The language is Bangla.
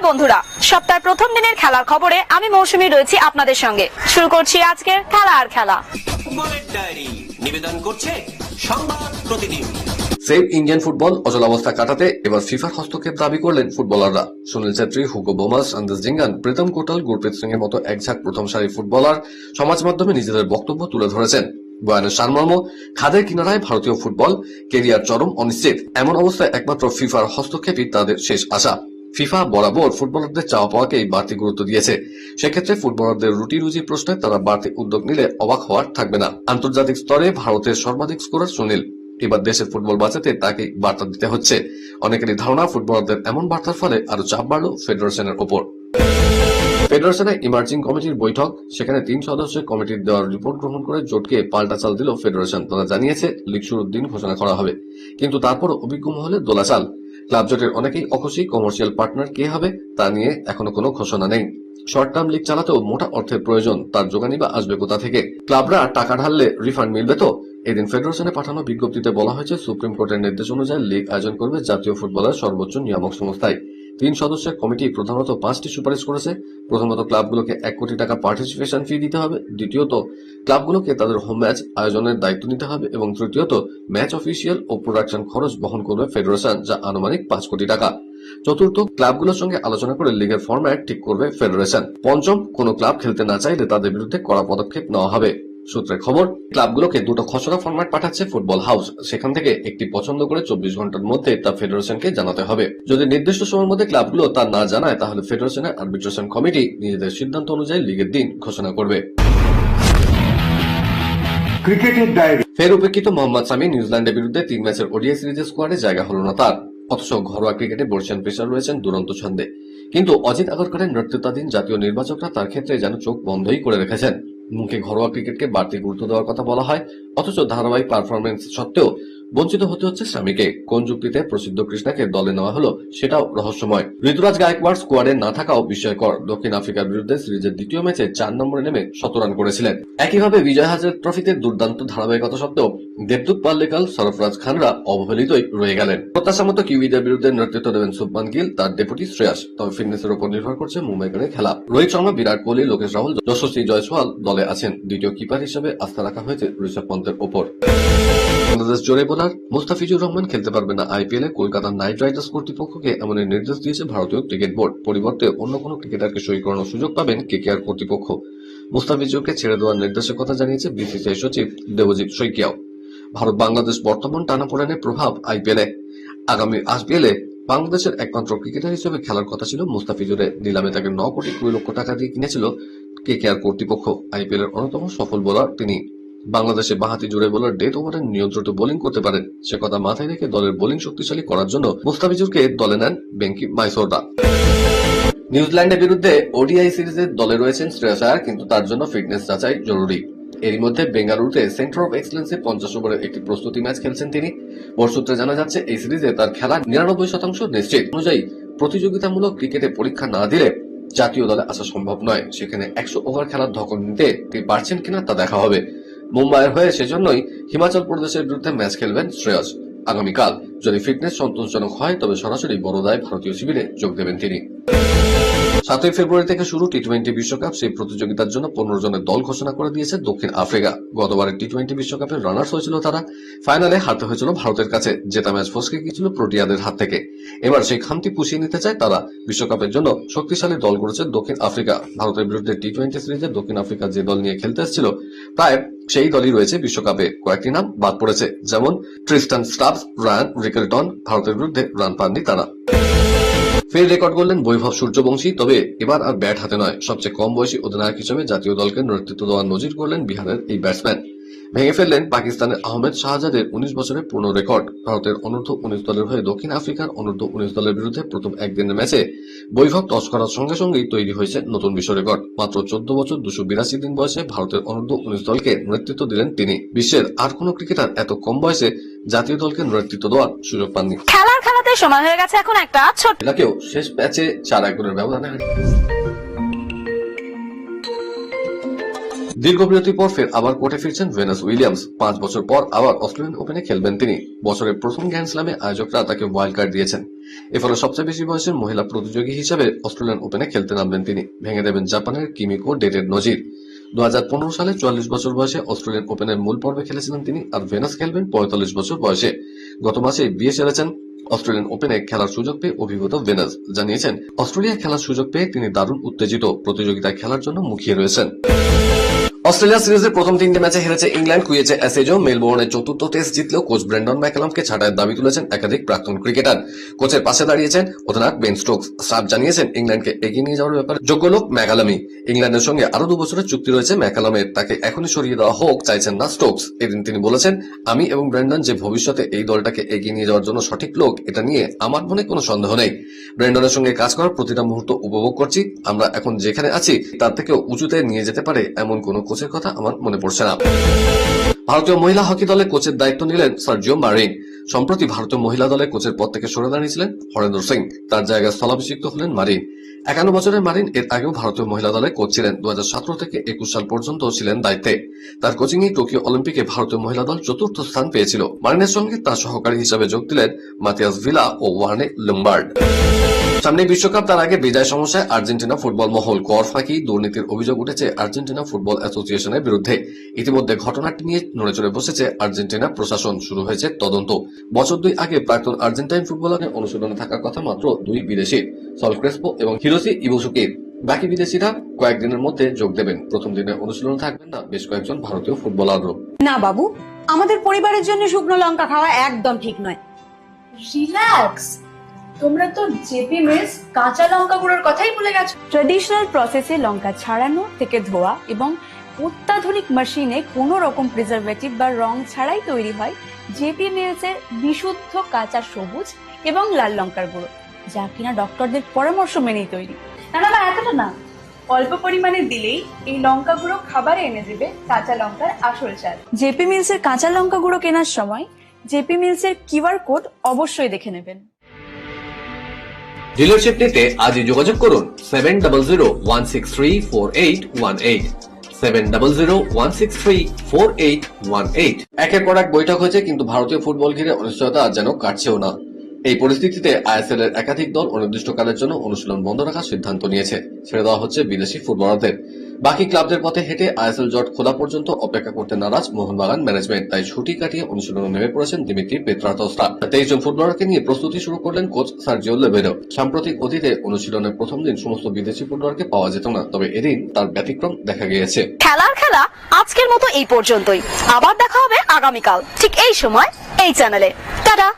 বন্ধুরা, সপ্তাহের প্রথম দিনের খেলার খবরে আমি মৌসুমী রয়েছি আপনাদের সঙ্গে। শুরু করছি আজকের খেলা আর খেলা। ফুটবলের ডায়েরি নিবেদন করছে সংবাদ প্রতিদিন। সেভ ইন্ডিয়ান ফুটবল অচলাবস্থা কাটাতে এবার ফিফার হস্তক্ষেপ দাবি করলেন ফুটবলাররা। সুনীল ছেত্রী, হুগো বোমাস, আন্দাজ জিঙ্গান, প্রীতম কোটাল, গুরপ্রীত সিং এর মতো একঝাঁক প্রথম সারির ফুটবলার সমাজ মাধ্যমে নিজেদের বক্তব্য তুলে ধরেছেন। বয়ানের সারমর্ম, খাদের কিনারায় ভারতীয় ফুটবল, কেরিয়ার চরম অনিশ্চিত। এমন অবস্থায় একমাত্র ফিফার হস্তক্ষেপই তাদের শেষ আশা। ফিফা বরাবর ফুটবলারদের চাওয়া পাওয়াকেই বাড়তি গুরুত্ব দিয়েছে। সেক্ষেত্রে ফুটবলারদের রুটি রুজি প্রশ্নে তারা বাড়তি উদ্যোগ নিলে অবাক হওয়ার থাকবে না। আন্তর্জাতিক স্তরে ভারতের সর্বাধিক স্কোরার সুনীল, এবার দেশের ফুটবল বাঁচাতে তাকে বার্তা দিতে হচ্ছে। অনেকেরই ধারণা ফুটবলারদের এমন বার্তার ফলে আরো চাপ বাড়ল ফেডারেশনের ওপর। ফেডারেশনের ইমার্জিং কমিটির বৈঠক, সেখানে 3 সদস্যের কমিটির দেওয়ার রিপোর্ট গ্রহণ করে জোটকে পাল্টা চাল দিল ফেডারেশন। তারা জানিয়েছে লিগ শুরুর দিন ঘোষণা করা হবে, কিন্তু তারপর অভিজ্ঞ মহলে দোলাচাল। ক্লাব জোটের অনেকেই অখুশি। কমার্শিয়াল পার্টনার কে হবে তা নিয়ে এখনো কোনো ঘোষণা নেই। শর্ট টার্ম লিগ চালাতেও মোটা অর্থের প্রয়োজন, তার যোগানই বা আসবে কোথা থেকে? ক্লাবরা টাকা ঢাললে রিফান্ড মিলবে তো? এদিন ফেডারেশনে পাঠানো বিজ্ঞপ্তিতে বলা হয়েছে সুপ্রিম কোর্টের নির্দেশ অনুযায়ী লিগ আয়োজন করবে জাতীয় ফুটবলের সর্বোচ্চ নিয়ামক সংস্থায়। 3 সদস্যের কমিটি প্রধানত 5টি সুপারিশ করেছে। প্রথমত, ক্লাবগুলোকে 1 কোটি টাকা পার্টিসিপেশন ফি দিতে হবে। দ্বিতীয়ত, ক্লাবগুলোকে তাদের হোম ম্যাচ আয়োজনের দায়িত্ব নিতে হবে। এবং তৃতীয়ত, ম্যাচ অফিসিয়াল ও প্রোডাকশন খরচ বহন করবে ফেডারেশন, যা আনুমানিক 5 কোটি টাকা। চতুর্থ, ক্লাবগুলোর সঙ্গে আলোচনা করে লিগের ফরম্যাট ঠিক করবে ফেডারেশন। পঞ্চম, কোন ক্লাব খেলতে না চাইলে তাদের বিরুদ্ধে কড়া পদক্ষেপ নেওয়া হবে। সূত্রের খবর, ক্লাবগুলোকে 2টো খসড়া ফরম্যাট পাঠাচ্ছে ফুটবল হাউস। সেখান থেকে একটি পছন্দ করে 24 ঘন্টার মধ্যে তা ফেডারেশনকে জানাতে হবে। যদি নির্দিষ্ট সময়ের মধ্যে ক্লাবগুলো তা না জানায়, তাহলে ফেডারেশনের আরবিট্রেশন কমিটি নিজেদের সিদ্ধান্ত অনুযায়ী লিগের দিন ঘোষণা করবে। ক্রিকেটের ডায়েরি। ফের উপেক্ষিত মোহাম্মদ সামি। নিউজিল্যান্ডের বিরুদ্ধে 3 ম্যাচের ওডিআই সিরিজের স্কোয়াডে জায়গা হল না তার। অথচ ঘরোয়া ক্রিকেটে বর্ষিয়ান পেসার রয়েছেন দুরন্ত ছন্দে। কিন্তু অজিত আগরকরের নেতৃত্বাধীন জাতীয় নির্বাচকরা তার ক্ষেত্রে যেন চোখ বন্ধই করে রেখেছেন। মুখে ঘরোয়া ক্রিকেটকে বাড়তি গুরুত্ব দেওয়ার কথা বলা হয়, অথচ ধারাবাহিক পারফরমেন্স সত্ত্বেও বঞ্চিত হতে হচ্ছে স্বামীকে। কোন যুক্তিতে প্রসিদ্ধ কৃষ্ণাকে দলে নেওয়া হলো সেটাও রহস্যময়। ঋতুরাজ গায়কোয়াড় স্কোয়াডে না থাকাও বিস্ময়কর। দক্ষিণ আফ্রিকার বিরুদ্ধে সিরিজের দ্বিতীয় ম্যাচে 4 নম্বরে নেমে 100 রান করেছিলেন। একইভাবে বিজয় হাজারে ট্রফিতে দুর্দান্ত ধারাবাহিকতা সত্ত্বেও দেবদূত পাল্লিকাল, সরফরাজ খানরা অবহেলিতই রয়ে গেলেন। প্রত্যাশা মতো কিউইদের বিরুদ্ধে নেতৃত্ব দেবেন শুভমান গিল, তার ডেপুটি শ্রেয়াস। তবে ফিটনেসের উপর নির্ভর করছে মুম্বাইকারের খেলা। রোহিত শর্মা, বিরাট কোহলি, লোকেশ রাহুল, যশস্বী জয়সওয়াল দলে আছেন। দ্বিতীয় কিপার হিসেবে আস্থা রাখা হয়েছে ঋষভ পন্তের ওপর। বাংলাদেশ জোরে বোলার মুস্তাফিজুর রহমান খেলতে পারবে না আইপিএলে। কলকাতা নাইট রাইডার্স কর্তৃপক্ষকে এমন নির্দেশ দিয়েছে ভারতীয় ক্রিকেট বোর্ড। পরিবর্তে অন্য কোনো ক্রিকেটারকে সই করানোর সুযোগ পাবেন কেকেআর কর্তৃপক্ষ। মুস্তাফিজুরকে ছেড়ে দেওয়ার নির্দেশের কথা জানিয়েছে বিসিসিআই সচিব দেবজিৎ শইকিয়াও। ভারত বাংলাদেশ বর্তমান টানাপোড়েনের প্রভাব আইপিএলে। আগামী আইপিএলে বাংলাদেশের একমাত্র ক্রিকেটার হিসেবে খেলার কথা ছিল মুস্তাফিজুরের। নিলামে তাকে 9 কোটি 20 লক্ষ টাকা দিয়ে কিনেছিল কেকেআর কর্তৃপক্ষ। আইপিএল এর অন্যতম সফল বোলার তিনি। বাংলাদেশে বাঁহাতি জুড়ে বোলার ডেথ ওভারে নিয়ন্ত্রিত বোলিং করতে পারেন, সে কথা মাথায় রেখে দলের বোলিং শক্তিশালী করার জন্য মুস্তাফিজুরকে দলে নেন বেঙ্কি মাইসোররা। নিউজিল্যান্ডের বিরুদ্ধে ওডিআই সিরিজে দলে রয়েছেন শ্রেয়াস আয়ার, কিন্তু তার জন্য ফিটনেস যাচাই জরুরি। এরই মধ্যে বেঙ্গালুরুতে সেন্টার অফ এক্সেলেন্সে 50 ওভারের একটি প্রস্তুতি ম্যাচ খেলছেন তিনি। বোর্ড সূত্রে জানা যাচ্ছে এই সিরিজে তার খেলা 99% নিশ্চিত। অনুযায়ী প্রতিযোগিতামূলক ক্রিকেটে পরীক্ষা না দিলে জাতীয় দলে আসা সম্ভব নয়। সেখানে 100 ওভার খেলার ধকল নিতে তিনি পারছেন কিনা তা দেখা হবে। মুম্বাইয়ের হয়ে সেজন্যই হিমাচল প্রদেশের বিরুদ্ধে ম্যাচ খেলবেন শ্রেয়াস আগামীকাল। যদি ফিটনেস সন্তোষজনক হয়, তবে সরাসরি বড়দায় ভারতীয় শিবিরে যোগ দেবেন তিনি। 7 ফেব্রুয়ারি থেকে শুরু টি-20 বিশ্বকাপ। সেই প্রতিযোগিতার জন্য 15 জনের দল ঘোষণা করে দিয়েছে দক্ষিণ আফ্রিকা। গতবারের টি-20 বিশ্বকাপের রানার্স হয়েছিল তারা। ফাইনালে হারতে হয়েছিল ভারতের কাছে। জেতা ম্যাচ ফসকে গিয়েছিল প্রোটিয়াদের হাত থেকে। এবার সেই খামতি পুষিয়ে নিতে চায় তারা। বিশ্বকাপের জন্য শক্তিশালী দল করেছে দক্ষিণ আফ্রিকা। ভারতের বিরুদ্ধে টি-20 সিরিজে দক্ষিণ আফ্রিকা যে দল নিয়ে খেলতে এসেছিল, প্রায় সেই দলই রয়েছে বিশ্বকাপে। কয়েকটি নাম বাদ পড়েছে, যেমন ট্রিস্টান স্টাবস, রায়ান রিকেলটন। ভারতের বিরুদ্ধে রান পাননি তারা। ফের রেকর্ড করলেন বৈভব সূর্যবংশী। তবে এবার আর ব্যাট হাতে নয়, সবচেয়ে কম বয়সী অধিনায়ক হিসেবে জাতীয় দলকে নেতৃত্ব দেওয়ার নজির করলেন বিহারের এই ব্যাটসম্যান। ভেঙে ফেললেন পাকিস্তানের আহমেদ শাহজাদের 19 বছরের পূর্ণ রেকর্ড। ভারতের অনূর্ধ্ব 19 দলের হয়ে দক্ষিণ আফ্রিকার অনূর্ধ্ব 19 দলের বিরুদ্ধে প্রথম একদিনের ম্যাচে বৈভব টস করার সঙ্গে সঙ্গেই তৈরি হয়েছে নতুন বিশ্ব রেকর্ড। মাত্র 14 বছর 282 দিন বয়সে ভারতের অনূর্ধ্ব 19 দলকে নেতৃত্ব দিলেন তিনি। বিশ্বের আর কোন ক্রিকেটার এত কম বয়সে জাতীয় দলকে নেতৃত্ব দেওয়ার সুযোগ পাননি। খেলাতে সময় হয়ে গেছে এখন একটা ছোট। এটাকেও শেষ ম্যাচে 4-1 গোলের ব্যবধানে হারিয়ে দীর্ঘ বিরতির পর ফের আবার কোর্টে ফিরছেন ভেনাস উইলিয়ামস। 5 বছর পর আবার অস্ট্রেলিয়ান ওপেনে খেলবেন তিনি। বছরের প্রথম গ্র্যান্ড স্ল্যামে আয়োজকরা তাকে ওয়াইল্ড কার্ড দিয়েছেন। এর ফলে সবচেয়ে বেশি বয়সের মহিলা প্রতিযোগী হিসেবে অস্ট্রেলিয়ান ওপেনে খেলতে নামবেন তিনি। ভেঙে দেবেন জাপানের কিমিকো ডেটের নজির। 2015 সালে 44 বছর বয়সে অস্ট্রেলিয়ান ওপেনের মূল পর্বে খেলেছিলেন তিনি। আর ভেনাস খেলবেন 45 বছর বয়সে। গত মাসে বিয়ে সেরেছেন। অস্ট্রেলিয়ান ওপেনে খেলার সুযোগ পেয়ে অভিজ্ঞতা ভেনাস জানিয়েছেন, অস্ট্রেলিয়া খেলার সুযোগ পেয়ে তিনি দারুণ উত্তেজিত, প্রতিযোগিতায় খেলার জন্য মুখিয়ে রয়েছেন। অস্ট্রেলিয়া সিরিজের প্রথম 3টে ম্যাচে হেরেছে ইংল্যান্ড, কুয়েছে অ্যাসেজো। মেলবোর্নের চতুর্থ টেস্ট জিতলেও কোচ ব্রেন্ডন ম্যাকালামকে ছাঁটাইয়ের দাবি তুলেছেন একাধিক প্রাক্তন ক্রিকেটার। কোচের পাশে দাঁড়িয়েছেন অধিনায়ক বেন স্টোকস। স্টাফ জানিয়েছেন, ইংল্যান্ডকে এগিয়ে নিয়ে যাওয়ার ব্যাপারে যোগ্য লোক ম্যাকালামই। ইংল্যান্ডের সঙ্গে আরো 2 বছরের চুক্তি রয়েছে ম্যাকালামের, তাকে এখনই সরিয়ে দেওয়া হোক চাইছেন না স্টোকস। এদিন তিনি বলেছেন, আমি এবং ব্রেন্ডন যে ভবিষ্যতে এই দলটাকে এগিয়ে নিয়ে যাওয়ার জন্য সঠিক লোক, এটা নিয়ে আমার মনে কোনো সন্দেহ নেই। ব্রেন্ডনের সঙ্গে কাজ করার প্রতিটা মুহূর্ত উপভোগ করছি। আমরা এখন যেখানে আছি তার থেকেও উঁচুতে নিয়ে যেতে পারে এমন কোন কোচের কথা আমার মনে পড়ছে না। ভারতীয় মহিলা হকি দলে কোচের দায়িত্ব নিলেন সার্জিও মারিন। সম্প্রতি ভারতীয় মহিলা দলের কোচের পদ থেকে সরে দাঁড়িয়েছিলেন হরেন্দ্র সিং। তার জায়গায় স্থলাভিষিক্ত হলেন মারিন। 51 বছরের মারিন এর আগেও ভারতীয় মহিলা দলে কোচ ছিলেন। 2017 থেকে 21 সাল পর্যন্ত ছিলেন দায়িত্বে। তার কোচিংয়ে টোকিও অলিম্পিকে ভারতীয় মহিলা দল 4র্থ স্থান পেয়েছিল। মারিনের সঙ্গে তার সহকারী হিসেবে যোগ দিলেন মাতিয়াস ভিলা ও ওয়ার্নে লুম্বার্ড। সামনে বিশ্বকাপ, তার আগে বিদায় সমস্যায় আর্জেন্টিনা ফুটবল মহল। কর ফাঁকি, দুর্নীতির অভিযোগ উঠেছে আর্জেন্টিনা ফুটবল অ্যাসোসিয়েশনের বিরুদ্ধে। ইতিমধ্যে ঘটনাটি নিয়ে নড়েচড়ে বসেছে আর্জেন্টিনা প্রশাসন। শুরু হয়েছে তদন্ত। বছর 2 আগে প্রাক্তন আর্জেন্টাইন ফুটবলারের অনুশীলনে থাকার কথা মাত্র 2 বিদেশি, সল ক্রেসপো এবং হিরোসি ইবুসুকির। বাকি বিদেশিরা কয়েকদিনের মধ্যে যোগ দেবেন। প্রথম দিনে অনুশীলনে থাকবেন না বেশ কয়েকজন ভারতীয় ফুটবলারও। না বাবু, আমাদের পরিবারের জন্য শুকনো লঙ্কা খাওয়া একদম ঠিক নয়। রিল্যাক্স, তোমরা তো জেপি মিলস কাঁচা লঙ্কা গুঁড়োর কথাই ভুলে গেছো। ট্রেডিশনাল প্রসেসে লঙ্কা ছাড়ানো থেকে ধোয়া এবং অত্যাধুনিক মেশিনে কোনো রকম প্রিজারভেটিভ বা রং ছাড়াই তৈরি হয় জেপি মিলসের বিশুদ্ধ কাঁচা সবুজ এবং লাল লঙ্কার গুঁড়ো, যা কিনা ডক্টরদের পরামর্শ মেনেই তৈরি। না না না, এতটা না, অল্প পরিমাণে দিলেই এই লঙ্কা গুঁড়ো খাবারে এনে দেবে কাঁচা লঙ্কার আসল স্বাদ। জেপি মিলসের কাঁচা লঙ্কা গুঁড়ো কেনার সময় জেপি মিলসের কিউআর কোড অবশ্যই দেখে নেবেন। ডিলারশিপ নিতে আজই যোগাযোগ করুন 7001634818 7001634818। একের পর এক বৈঠক হয়েছে, কিন্তু ভারতীয় ফুটবল ঘিরে অনিশ্চয়তা আর যেন কাটছেও না। এই পরিস্থিতিতে আইএসএল এর একাধিক দল অনির্দিষ্টকালের জন্য অনুশীলন বন্ধ রাখার সিদ্ধান্ত নিয়েছে। ছেড়ে দেওয়া হচ্ছে বিদেশি ফুটবলারদের। বাকি ক্লাবদের পথে হেঁটে আইএসএল জট খোলা পর্যন্ত অপেক্ষা করতে নারাজ মোহনবাগান ম্যানেজমেন্ট। তাই ছুটি কাটিয়ে অনুশীলনে নেমে পড়েছেন দিমিত্রি পেত্রাতোসরা। 23 জন ফুটবলারকে নিয়ে প্রস্তুতি শুরু করলেন কোচ সার্জিও লেবেরো। সাম্প্রতিক অতীতে অনুশীলনের প্রথম দিন সমস্ত বিদেশি ফুটবলারকে পাওয়া যেত না, তবে এদিন তার ব্যতিক্রম দেখা গিয়েছে। খেলা আজকের মতো এই পর্যন্তই। আবার দেখা হবে আগামীকাল ঠিক এই সময় এই চ্যানেলে। টাটা।